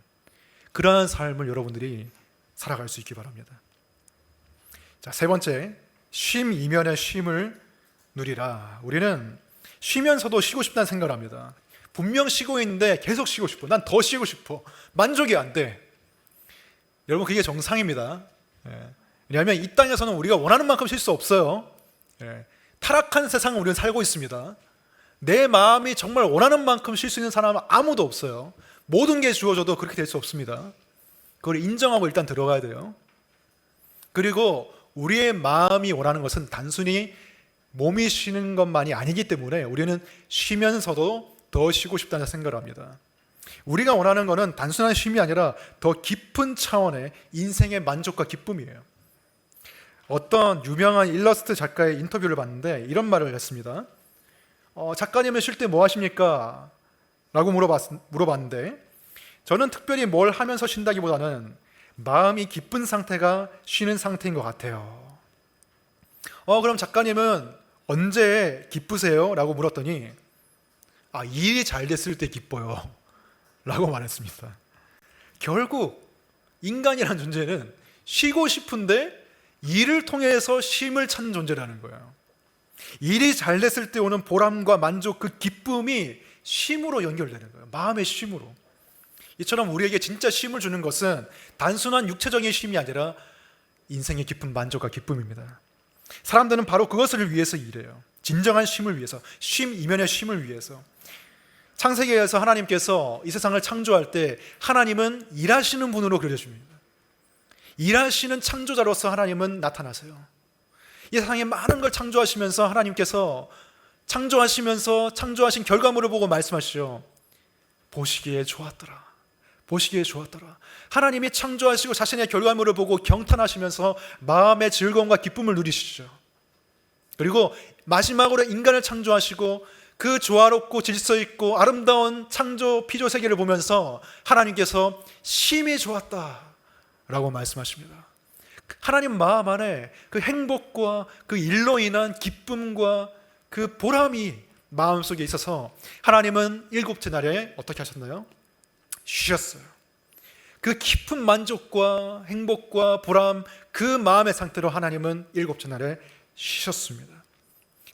그러한 삶을 여러분들이 살아갈 수 있기 바랍니다. 자, 세 번째, 쉼 이면의 쉼을 누리라. 우리는 쉬면서도 쉬고 싶다는 생각을 합니다. 분명 쉬고 있는데 계속 쉬고 싶어. 난 더 쉬고 싶어. 만족이 안 돼. 여러분, 그게 정상입니다. 왜냐하면 이 땅에서는 우리가 원하는 만큼 쉴 수 없어요. 타락한 세상을 우리는 살고 있습니다. 내 마음이 정말 원하는 만큼 쉴 수 있는 사람은 아무도 없어요. 모든 게 주어져도 그렇게 될 수 없습니다. 그걸 인정하고 일단 들어가야 돼요. 그리고 우리의 마음이 원하는 것은 단순히 몸이 쉬는 것만이 아니기 때문에 우리는 쉬면서도 더 쉬고 싶다는 생각을 합니다. 우리가 원하는 것은 단순한 쉼이 아니라 더 깊은 차원의 인생의 만족과 기쁨이에요. 어떤 유명한 일러스트 작가의 인터뷰를 봤는데 이런 말을 했습니다. 작가님은 쉴 때 뭐 하십니까? 라고 물어봤는데, 저는 특별히 뭘 하면서 쉰다기보다는 마음이 기쁜 상태가 쉬는 상태인 것 같아요. 그럼 작가님은 언제 기쁘세요? 라고 물었더니 일이 잘 됐을 때 기뻐요 라고 말했습니다. 결국 인간이라는 존재는 쉬고 싶은데 일을 통해서 쉼을 찾는 존재라는 거예요. 일이 잘 됐을 때 오는 보람과 만족, 그 기쁨이 쉼으로 연결되는 거예요. 마음의 쉼으로. 이처럼 우리에게 진짜 쉼을 주는 것은 단순한 육체적인 쉼이 아니라 인생의 깊은 만족과 기쁨입니다. 사람들은 바로 그것을 위해서 일해요. 진정한 쉼을 위해서, 쉼 이면의 쉼을 위해서. 창세기에서 하나님께서 이 세상을 창조할 때 하나님은 일하시는 분으로 그려집니다. 일하시는 창조자로서 하나님은 나타나세요. 이 세상에 많은 걸 창조하시면서 하나님께서 창조하신 결과물을 보고 말씀하시죠. 보시기에 좋았더라. 보시기에 좋았더라. 하나님이 창조하시고 자신의 결과물을 보고 경탄하시면서 마음의 즐거움과 기쁨을 누리시죠. 그리고 마지막으로 인간을 창조하시고 그 조화롭고 질서 있고 아름다운 창조 피조 세계를 보면서 하나님께서 심히 좋았다라고 말씀하십니다. 하나님 마음 안에 그 행복과 그 일로 인한 기쁨과 그 보람이 마음속에 있어서 하나님은 일곱째 날에 어떻게 하셨나요? 쉬셨어요. 그 깊은 만족과 행복과 보람, 그 마음의 상태로 하나님은 일곱째 날에 쉬셨습니다.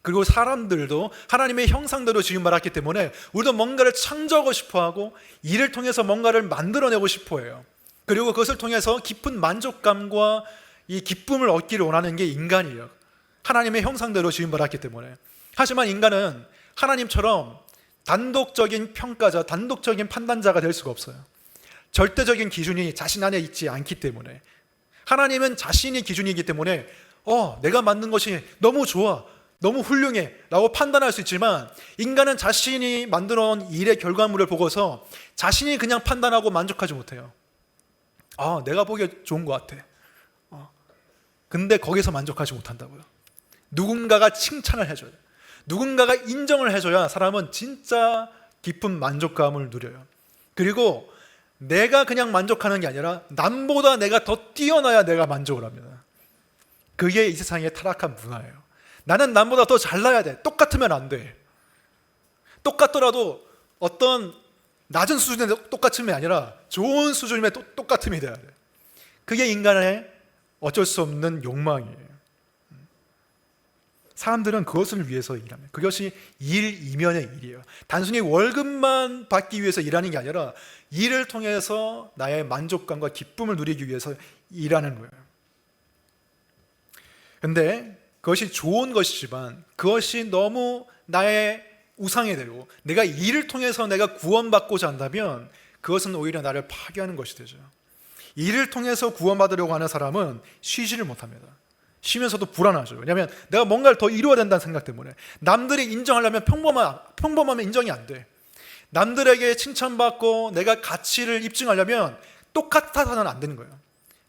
그리고 사람들도 하나님의 형상대로 지금 말했기 때문에 우리도 뭔가를 창조하고 싶어하고 일을 통해서 뭔가를 만들어내고 싶어해요. 그리고 그것을 통해서 깊은 만족감과 이 기쁨을 얻기를 원하는 게 인간이에요. 하나님의 형상대로 지금 말했기 때문에. 하지만 인간은 하나님처럼 단독적인 평가자, 단독적인 판단자가 될 수가 없어요. 절대적인 기준이 자신 안에 있지 않기 때문에. 하나님은 자신이 기준이기 때문에 내가 만든 것이 너무 좋아, 너무 훌륭해 라고 판단할 수 있지만, 인간은 자신이 만들어 온 일의 결과물을 보고서 자신이 그냥 판단하고 만족하지 못해요. 내가 보기에 좋은 것 같아. 근데 거기서 만족하지 못한다고요. 누군가가 칭찬을 해줘요. 누군가가 인정을 해줘야 사람은 진짜 깊은 만족감을 누려요. 그리고 내가 그냥 만족하는 게 아니라 남보다 내가 더 뛰어나야 내가 만족을 합니다. 그게 이 세상의 타락한 문화예요. 나는 남보다 더 잘나야 돼. 똑같으면 안 돼. 똑같더라도 어떤 낮은 수준의 똑같음이 아니라 좋은 수준의 똑같음이 돼야 돼. 그게 인간의 어쩔 수 없는 욕망이에요. 사람들은 그것을 위해서 일합니다. 그것이 일 이면의 일이에요. 단순히 월급만 받기 위해서 일하는 게 아니라 일을 통해서 나의 만족감과 기쁨을 누리기 위해서 일하는 거예요. 그런데 그것이 좋은 것이지만 그것이 너무 나의 우상이 되고 내가 일을 통해서 내가 구원받고자 한다면 그것은 오히려 나를 파괴하는 것이 되죠. 일을 통해서 구원받으려고 하는 사람은 쉬지를 못합니다. 쉬면서도 불안하죠. 왜냐하면 내가 뭔가를 더 이루어야 된다는 생각 때문에. 남들이 인정하려면 평범하면 인정이 안 돼. 남들에게 칭찬받고 내가 가치를 입증하려면 똑같아서는 안 되는 거예요.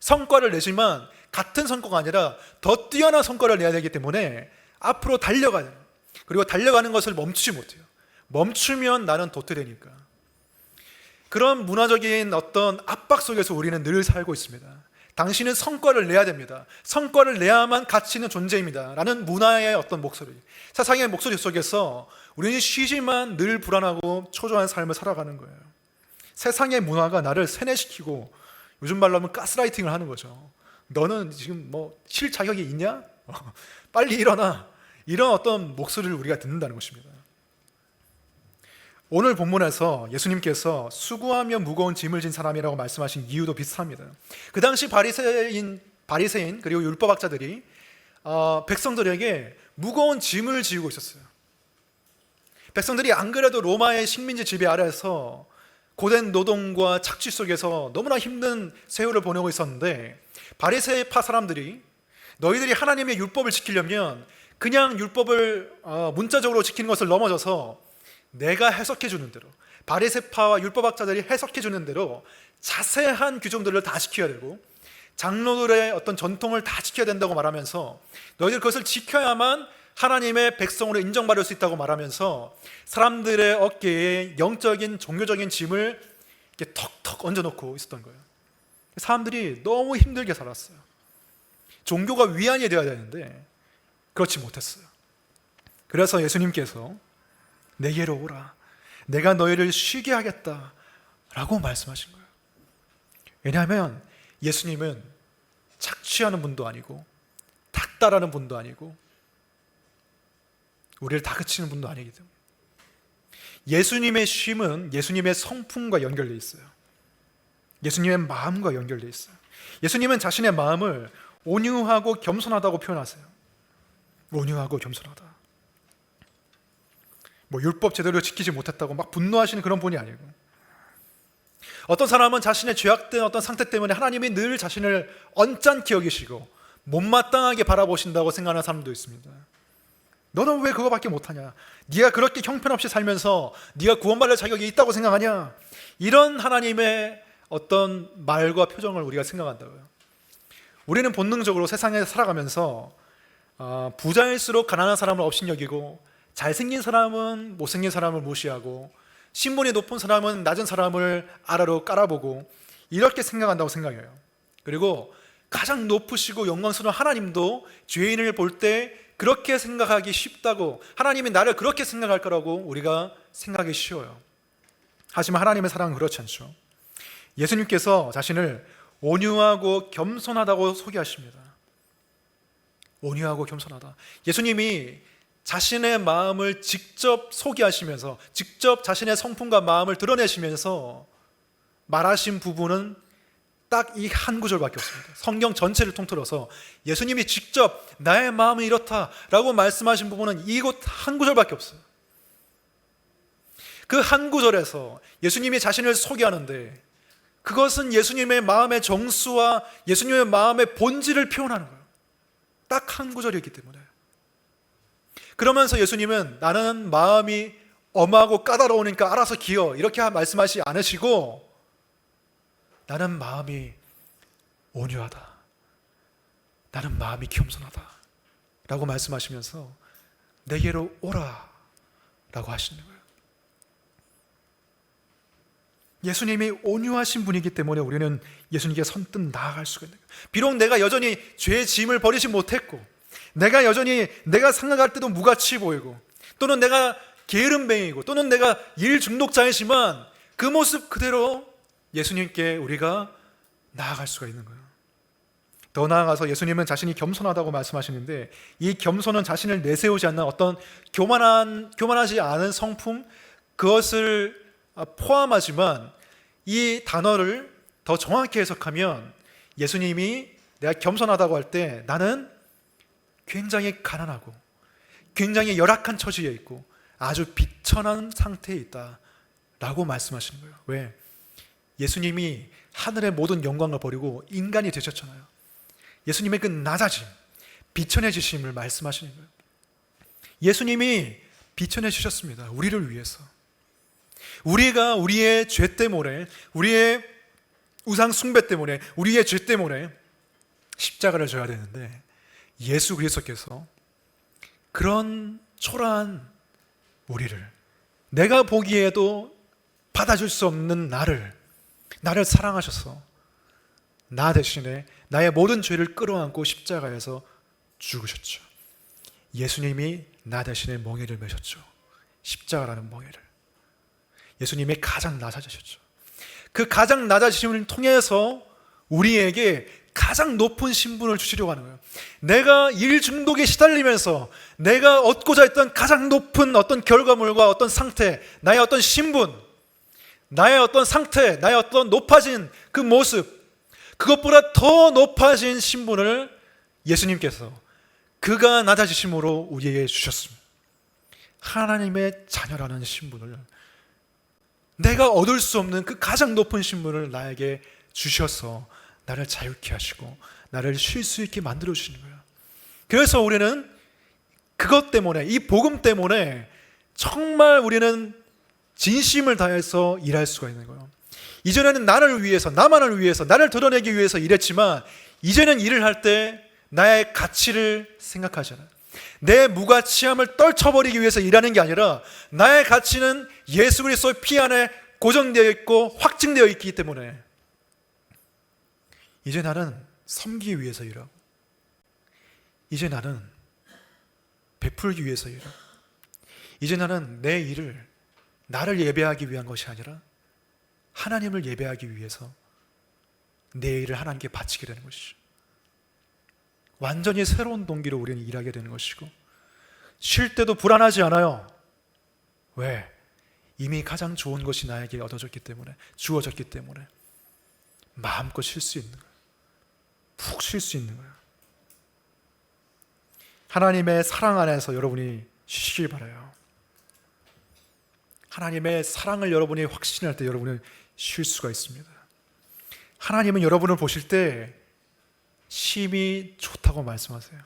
성과를 내지만 같은 성과가 아니라 더 뛰어난 성과를 내야 되기 때문에 앞으로 달려가야 돼요. 그리고 달려가는 것을 멈추지 못해요. 멈추면 나는 도태되니까. 그런 문화적인 어떤 압박 속에서 우리는 늘 살고 있습니다. 당신은 성과를 내야 됩니다. 성과를 내야만 가치 있는 존재입니다. 라는 문화의 어떤 목소리, 세상의 목소리 속에서 우리는 쉬지만 늘 불안하고 초조한 삶을 살아가는 거예요. 세상의 문화가 나를 세뇌시키고 요즘 말로 하면 가스라이팅을 하는 거죠. 너는 지금 쉴 자격이 있냐? 빨리 일어나. 이런 어떤 목소리를 우리가 듣는다는 것입니다. 오늘 본문에서 예수님께서 수고하며 무거운 짐을 진 사람이라고 말씀하신 이유도 비슷합니다. 그 당시 바리새인 그리고 율법학자들이 백성들에게 무거운 짐을 지우고 있었어요. 백성들이 안 그래도 로마의 식민지 지배 아래에서 고된 노동과 착취 속에서 너무나 힘든 세월을 보내고 있었는데, 바리새파 사람들이 너희들이 하나님의 율법을 지키려면 그냥 율법을 문자적으로 지키는 것을 넘어져서 내가 해석해 주는 대로, 바리새파와 율법학자들이 해석해 주는 대로 자세한 규정들을 다 지켜야 되고 장로들의 어떤 전통을 다 지켜야 된다고 말하면서, 너희들 그것을 지켜야만 하나님의 백성으로 인정받을 수 있다고 말하면서 사람들의 어깨에 영적인 종교적인 짐을 이렇게 턱턱 얹어놓고 있었던 거예요. 사람들이 너무 힘들게 살았어요. 종교가 위안이 되어야 되는데 그렇지 못했어요. 그래서 예수님께서 내게로 오라, 내가 너희를 쉬게 하겠다 라고 말씀하신 거예요. 왜냐하면 예수님은 착취하는 분도 아니고 닥달하는 분도 아니고 우리를 다그치는 분도 아니기 때문에, 예수님의 쉼은 예수님의 성품과 연결되어 있어요. 예수님의 마음과 연결되어 있어요. 예수님은 자신의 마음을 온유하고 겸손하다고 표현하세요. 온유하고 겸손하다. 율법 제대로 지키지 못했다고 막 분노하시는 그런 분이 아니고, 어떤 사람은 자신의 죄악된 어떤 상태 때문에 하나님이 늘 자신을 언짢게 여기시고 못마땅하게 바라보신다고 생각하는 사람도 있습니다. 너는 왜 그거밖에 못하냐? 네가 그렇게 형편없이 살면서 네가 구원받을 자격이 있다고 생각하냐? 이런 하나님의 어떤 말과 표정을 우리가 생각한다고요. 우리는 본능적으로 세상에 살아가면서 부자일수록 가난한 사람을 업신여기고, 잘생긴 사람은 못생긴 사람을 무시하고, 신분이 높은 사람은 낮은 사람을 아래로 깔아보고, 이렇게 생각한다고 생각해요. 그리고 가장 높으시고 영광스러운 하나님도 죄인을 볼 때 그렇게 생각하기 쉽다고, 하나님이 나를 그렇게 생각할 거라고 우리가 생각하기 쉬워요. 하지만 하나님의 사랑은 그렇지 않죠. 예수님께서 자신을 온유하고 겸손하다고 소개하십니다. 온유하고 겸손하다. 예수님이 자신의 마음을 직접 소개하시면서, 직접 자신의 성품과 마음을 드러내시면서 말하신 부분은 딱 이 한 구절밖에 없습니다. 성경 전체를 통틀어서 예수님이 직접 나의 마음은 이렇다 라고 말씀하신 부분은 이곳 한 구절밖에 없어요. 그 한 구절에서 예수님이 자신을 소개하는데, 그것은 예수님의 마음의 정수와 예수님의 마음의 본질을 표현하는 거예요. 딱 한 구절이었기 때문에. 그러면서 예수님은 나는 마음이 엄하고 까다로우니까 알아서 기어, 이렇게 말씀하시지 않으시고, 나는 마음이 온유하다, 나는 마음이 겸손하다 라고 말씀하시면서 내게로 오라 라고 하시는 거예요. 예수님이 온유하신 분이기 때문에 우리는 예수님께 선뜻 나아갈 수가 있는 거예요. 비록 내가 여전히 죄의 짐을 버리지 못했고, 내가 여전히 내가 생각할 때도 무가치 보이고, 또는 내가 게으름뱅이고, 또는 내가 일 중독자이지만 그 모습 그대로 예수님께 우리가 나아갈 수가 있는 거예요. 더 나아가서 예수님은 자신이 겸손하다고 말씀하시는데, 이 겸손은 자신을 내세우지 않는 어떤 교만하지 않은 성품, 그것을 포함하지만, 이 단어를 더 정확히 해석하면 예수님이 내가 겸손하다고 할 때 나는 굉장히 가난하고 굉장히 열악한 처지에 있고 아주 비천한 상태에 있다 라고 말씀하시는 거예요. 왜? 예수님이 하늘의 모든 영광을 버리고 인간이 되셨잖아요. 예수님의 그 낮아짐, 비천해지심을 말씀하시는 거예요. 예수님이 비천해지셨습니다. 우리를 위해서. 우리가 우리의 죄 때문에, 우리의 우상 숭배 때문에, 우리의 죄 때문에 십자가를 져야 되는데, 예수 그리스도께서 그런 초라한 우리를, 내가 보기에도 받아줄 수 없는 나를 사랑하셔서 나 대신에 나의 모든 죄를 끌어안고 십자가에서 죽으셨죠. 예수님이 나 대신에 멍에를 매셨죠. 십자가라는 멍에를. 예수님이 가장 낮아지셨죠. 그 가장 낮아지심을 통해서 우리에게 가장 높은 신분을 주시려고 하는 거예요. 내가 일 중독에 시달리면서 내가 얻고자 했던 가장 높은 어떤 결과물과 어떤 상태, 나의 어떤 신분, 나의 어떤 상태, 나의 어떤 높아진 그 모습, 그것보다 더 높아진 신분을 예수님께서 그가 낮아지심으로 우리에게 주셨습니다. 하나님의 자녀라는 신분을, 내가 얻을 수 없는 그 가장 높은 신분을 나에게 주셔서 나를 자유케 하시고 나를 쉴 수 있게 만들어 주시는 거예요. 그래서 우리는 그것 때문에, 이 복음 때문에 정말 우리는 진심을 다해서 일할 수가 있는 거예요. 이전에는 나를 위해서, 나만을 위해서, 나를 드러내기 위해서 일했지만 이제는 일을 할 때 나의 가치를 생각하잖아요. 내 무가치함을 떨쳐버리기 위해서 일하는 게 아니라 나의 가치는 예수 그리스도의 피 안에 고정되어 있고 확증되어 있기 때문에 이제 나는 섬기기 위해서 일하고, 이제 나는 베풀기 위해서 일하고, 이제 나는 내 일을 나를 예배하기 위한 것이 아니라 하나님을 예배하기 위해서 내 일을 하나님께 바치게 되는 것이죠. 완전히 새로운 동기로 우리는 일하게 되는 것이고, 쉴 때도 불안하지 않아요. 왜? 이미 가장 좋은 것이 나에게 얻어졌기 때문에, 주어졌기 때문에 마음껏 쉴 수 있는 거예요. 푹 쉴 수 있는 거예요. 하나님의 사랑 안에서 여러분이 쉬시길 바라요. 하나님의 사랑을 여러분이 확신할 때 여러분은 쉴 수가 있습니다. 하나님은 여러분을 보실 때 심히 좋다고 말씀하세요.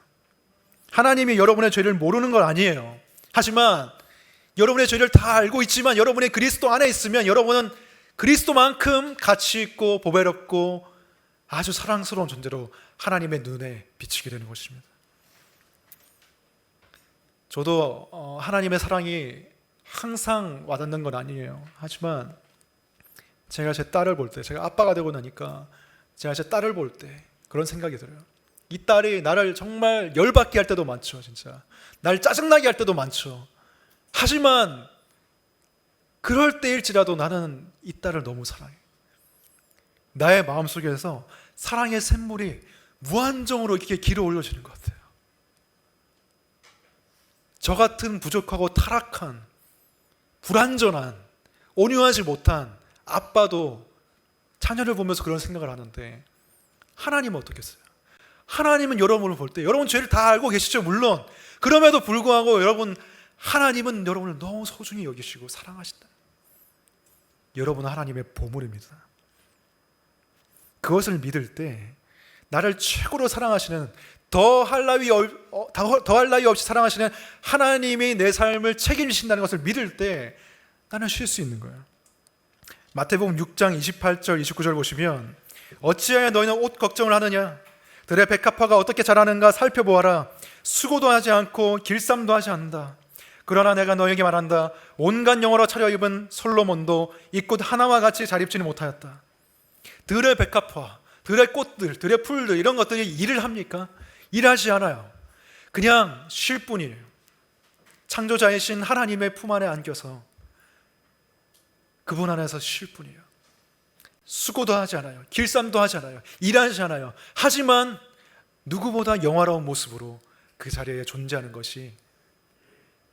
하나님이 여러분의 죄를 모르는 건 아니에요. 하지만 여러분의 죄를 다 알고 있지만 여러분이 그리스도 안에 있으면 여러분은 그리스도만큼 가치 있고 보배롭고 아주 사랑스러운 존재로 하나님의 눈에 비치게 되는 것입니다. 저도 하나님의 사랑이 항상 와닿는 건 아니에요. 하지만 제가 제 딸을 볼 때, 제가 아빠가 되고 나니까 제가 제 딸을 볼 때 그런 생각이 들어요. 이 딸이 나를 정말 열받게 할 때도 많죠. 진짜 날 짜증나게 할 때도 많죠. 하지만 그럴 때일지라도 나는 이 딸을 너무 사랑해. 나의 마음속에서 사랑의 샘물이 무한정으로 이렇게 길어 올려지는 것 같아요. 저 같은 부족하고 타락한, 불완전한, 온유하지 못한 아빠도 자녀를 보면서 그런 생각을 하는데, 하나님은 어떻겠어요? 하나님은 여러분을 볼 때 여러분 죄를 다 알고 계시죠, 물론. 그럼에도 불구하고 하나님은 여러분을 너무 소중히 여기시고 사랑하신다. 여러분은 하나님의 보물입니다. 그것을 믿을 때 나를 최고로 사랑하시는, 더할 나위 없이 사랑하시는 하나님이 내 삶을 책임지신다는 것을 믿을 때 나는 쉴 수 있는 거예요. 마태복음 6장 28절 29절 보시면, 어찌하여 너희는 옷 걱정을 하느냐? 들의 백합화가 어떻게 자라는가 살펴보아라. 수고도 하지 않고 길쌈도 하지 않는다. 그러나 내가 너에게 말한다. 온갖 영어로 차려입은 솔로몬도 이 꽃 하나와 같이 잘 입지는 못하였다. 들의 백합화, 들의 꽃들, 들의 풀들, 이런 것들이 일을 합니까? 일하지 않아요. 그냥 쉴 뿐이에요. 창조자이신 하나님의 품 안에 안겨서 그분 안에서 쉴 뿐이에요. 수고도 하지 않아요. 길쌈도 하지 않아요. 일하지 않아요. 하지만 누구보다 영화로운 모습으로 그 자리에 존재하는 것이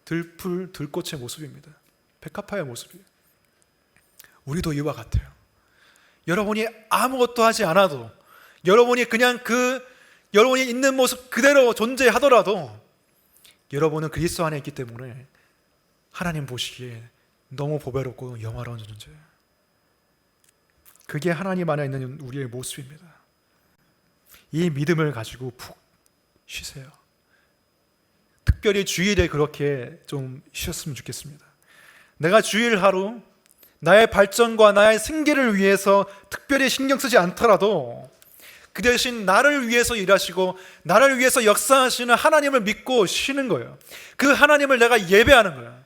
들풀, 들꽃의 모습입니다. 백합화의 모습이에요. 우리도 이와 같아요. 여러분이 아무것도 하지 않아도, 여러분이 그냥 여러분이 있는 모습 그대로 존재하더라도 여러분은 그리스도 안에 있기 때문에 하나님 보시기에 너무 보배롭고 영화로운 존재예요. 그게 하나님 안에 있는 우리의 모습입니다. 이 믿음을 가지고 푹 쉬세요. 특별히 주일에 그렇게 좀 쉬었으면 좋겠습니다. 내가 주일 하루 나의 발전과 나의 생계를 위해서 특별히 신경 쓰지 않더라도 그 대신 나를 위해서 일하시고 나를 위해서 역사하시는 하나님을 믿고 쉬는 거예요. 그 하나님을 내가 예배하는 거예요.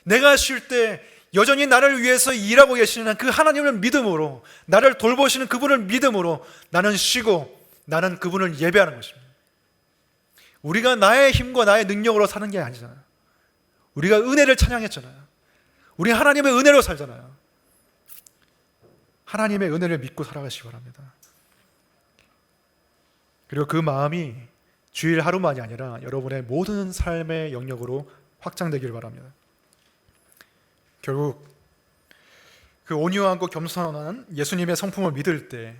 내가 쉴 때 여전히 나를 위해서 일하고 계시는 그 하나님을 믿음으로, 나를 돌보시는 그분을 믿음으로 나는 쉬고 나는 그분을 예배하는 것입니다. 우리가 나의 힘과 나의 능력으로 사는 게 아니잖아요. 우리가 은혜를 찬양했잖아요. 우리 하나님의 은혜로 살잖아요. 하나님의 은혜를 믿고 살아가시기 바랍니다. 그리고 그 마음이 주일 하루만이 아니라 여러분의 모든 삶의 영역으로 확장되기를 바랍니다. 결국 그 온유하고 겸손한 예수님의 성품을 믿을 때,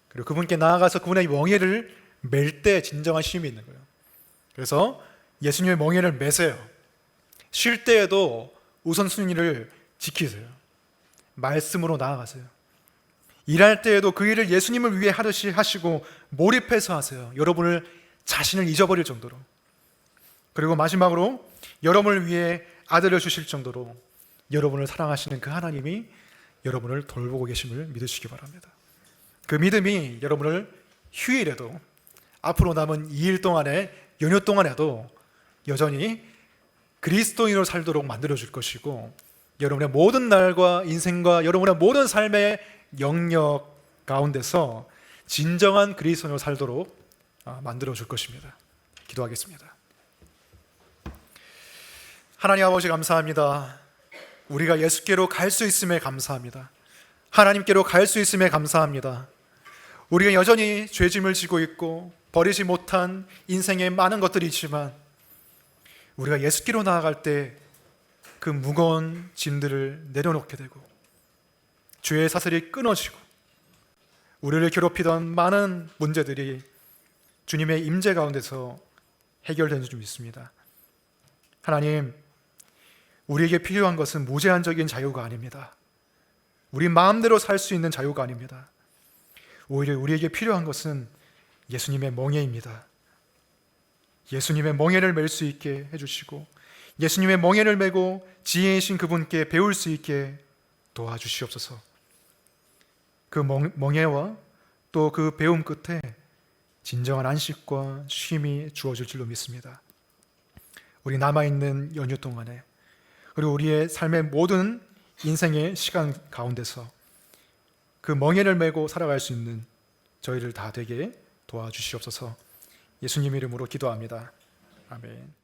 그리고 그분께 나아가서 그분의 멍에를 맬 때 진정한 쉼이 있는 거예요. 그래서 예수님의 멍에를 매세요. 쉴 때에도 우선순위를 지키세요. 말씀으로 나아가세요. 일할 때에도 그 일을 예수님을 위해 하듯이 하시고 몰입해서 하세요. 여러분을 자신을 잊어버릴 정도로. 그리고 마지막으로 여러분을 위해 아들을 주실 정도로 여러분을 사랑하시는 그 하나님이 여러분을 돌보고 계심을 믿으시기 바랍니다. 그 믿음이 여러분을 휴일에도, 앞으로 남은 2일 동안의 연휴 동안에도 여전히 그리스도인으로 살도록 만들어줄 것이고, 여러분의 모든 날과 인생과 여러분의 모든 삶의 영역 가운데서 진정한 그리스도인으로 살도록 만들어줄 것입니다. 기도하겠습니다. 하나님 아버지, 감사합니다. 우리가 예수께로 갈 수 있음에 감사합니다. 하나님께로 갈 수 있음에 감사합니다. 우리가 여전히 죄짐을 지고 있고 버리지 못한 인생에 많은 것들이 있지만, 우리가 예수께로 나아갈 때 그 무거운 짐들을 내려놓게 되고 죄의 사슬이 끊어지고 우리를 괴롭히던 많은 문제들이 주님의 임재 가운데서 해결되는 줄 믿습니다. 하나님, 우리에게 필요한 것은 무제한적인 자유가 아닙니다. 우리 마음대로 살 수 있는 자유가 아닙니다. 오히려 우리에게 필요한 것은 예수님의 멍에입니다. 예수님의 멍에를 맬 수 있게 해주시고, 예수님의 멍에를 메고 지혜이신 그분께 배울 수 있게 도와주시옵소서. 그 멍에와 또 그 배움 끝에 진정한 안식과 쉼이 주어질 줄로 믿습니다. 우리 남아있는 연휴 동안에, 그리고 우리의 삶의 모든 인생의 시간 가운데서 그 멍에를 메고 살아갈 수 있는 저희를 다 되게 도와주시옵소서. 예수님 이름으로 기도합니다. 아멘.